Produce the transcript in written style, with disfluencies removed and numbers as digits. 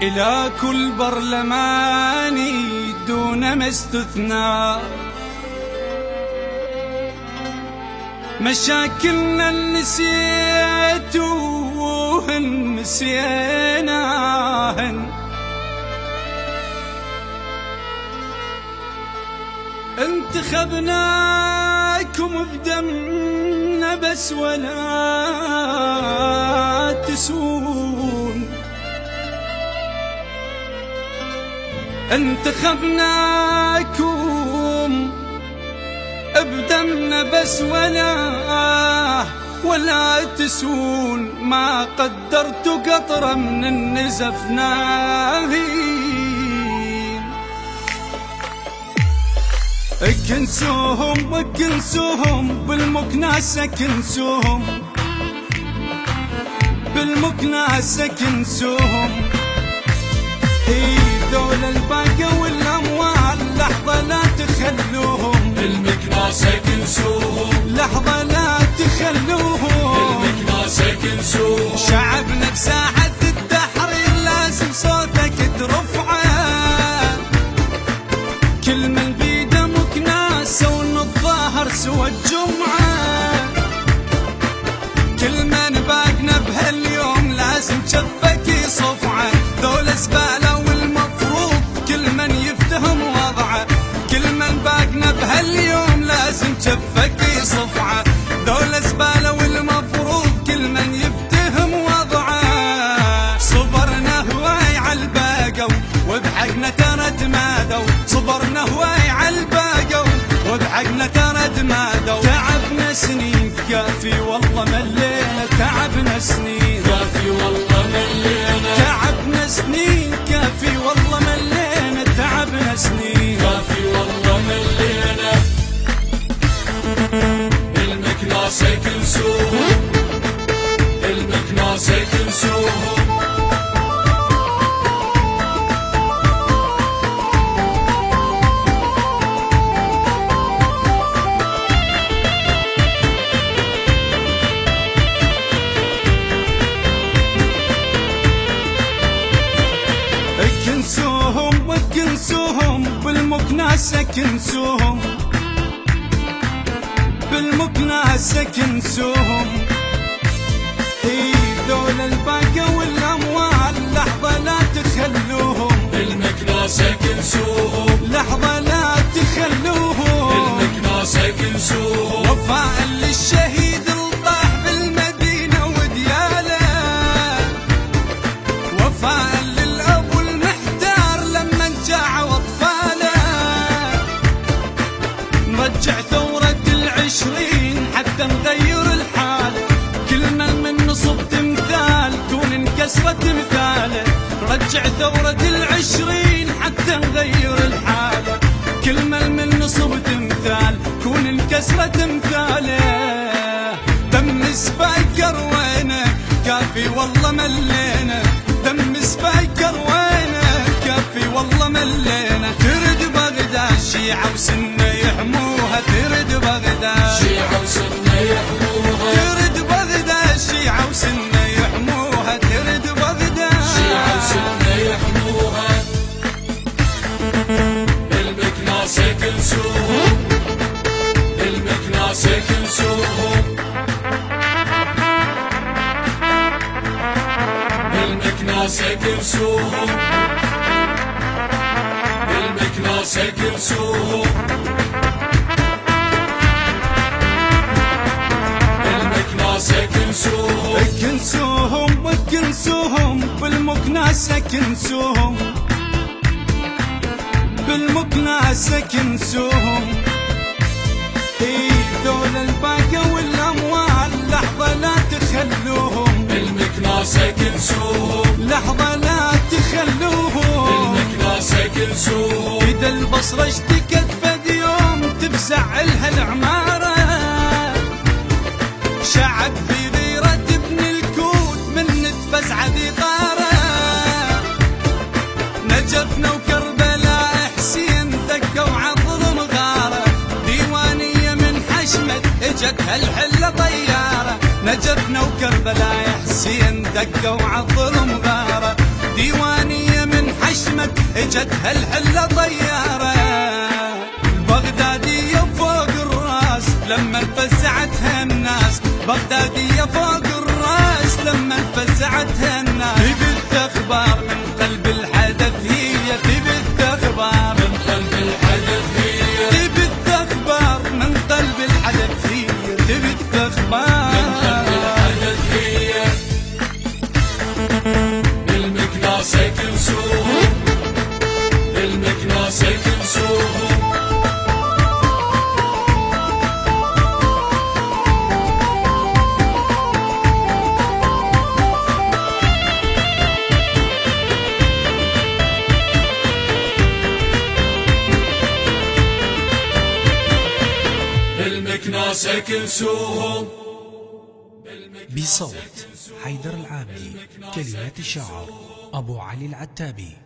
إلى كل برلماني دون ما استثناء، مشاكلنا نسيتوهن نسيناهن، انتخبناكم بدمنا بس ولا تسون، انتخبناكم بدمنا بس ولا تسون، ما قدرتوا قطرة من النزف ناهين، اكنسوهم اكنسوهم بالمكناسة كنسوهم، بالمكناسة كنسوهم، هي ذول الباقة والأموال لحظة لا تخلوهم، بالمكناسة كنسوهم، لحظة لا تخلوهم، بالمكناسة كنسوهم، شعبنا بساحة التحرير لازم صوتك ترفعه، كل من بيده مكناسة ونتظاهر سوى الجمعة، كل من باقنا بهاليوم لازم شفك يصفعه، ذول زبالة والمفروض كل من يفتهم وضعه، كل من باقنا بهاليوم لازم شفك يصفعه، ذول زبالة والمفروض كل من يفتهم وضعه، صبرنا هواي عالباقوا وبحقنا ترى تمادوا، صبرنا هواي عالباقوا وبحقنا ترى تمادوا، تعبنا سنين كافي والله ملينا، تعبنا سنين كافي والله ملينا، تعبنا سنين كافي والله ملينا، تعبنا سنين كافي والله ملينا، المكناسة كنسوهم، المكناسة كنسوهم، كنسوهم وكنسوهم بالمكناسة كنسوهم، بالمكناسة كنسوهم، هي ذول الباقة والأموال لحظة لا تخلوهم، بالمكناسة كنسوهم، لحظة لا تخلوهم، بالمكناسة كنسوهم، وفاء للشهيد الطاح بالمدينة ودياله، وفاء نرجع ثورة ال20 حتى نغير الحالة، كل من نصب تمثال كون انكسرت مثاله، نرجع ثورة ال20 حتى نغير الحالة، كل من نصب تمثال كون انكسرت مثاله، دم سبايكر وينه كافي والله ملينا، دم سبايكر وينه كافي والله ملينا، ترد بغداد شيعة وسنة يحموها، ترد بغداد شيعة وسنة يحموها، ترد بغداد شيعة وسنة يحموها، ترد بغداد شيعة وسنة يحموها، المكناسة كنسوهم، المكناسة كنسوهم، المكناسة كنسوهم، المكناسة كنسوهم، المكناسة كنسوهم، كنسوهم وكنسوهم بالمكناسة كنسوهم، بالمكناسة كنسوهم، هي ذول الباقة والأموال لحظة لا تخلوهم، المكناسة كنسوهم، لحظة لا تخلوهم، المكناسة كنسوهم، إذا البصرة اشتكت فد يوم تفزع لها العمارة، شعب في غيرة ابن الكوت من نتفزع ذي غارة، نجفنا وكربلاء حسين دقوا عالظلم غارة، ديوانية من حشمت اجت هالحلة طيارة، نجفنا وكربلاء حسين دقوا عالظلم غارة، ديوانية عشمت اجت هالحلة طيارة بغدادية فوق الراس لما فزعتها الناس بغدادية فوق الراس لما فزعتها الناس تبث اخبار من قلب الحدث هي تبث اخبار من قلب الحدث هي تبث اخبار من قلب الحدث هي تبث اخبار من قلب الحدث هي المكناسة كلثوم المكناسة كلثوم المكناسة كلثوم بصوت حيدر العاملي. كلمات الشاعر أبو علي العتابي.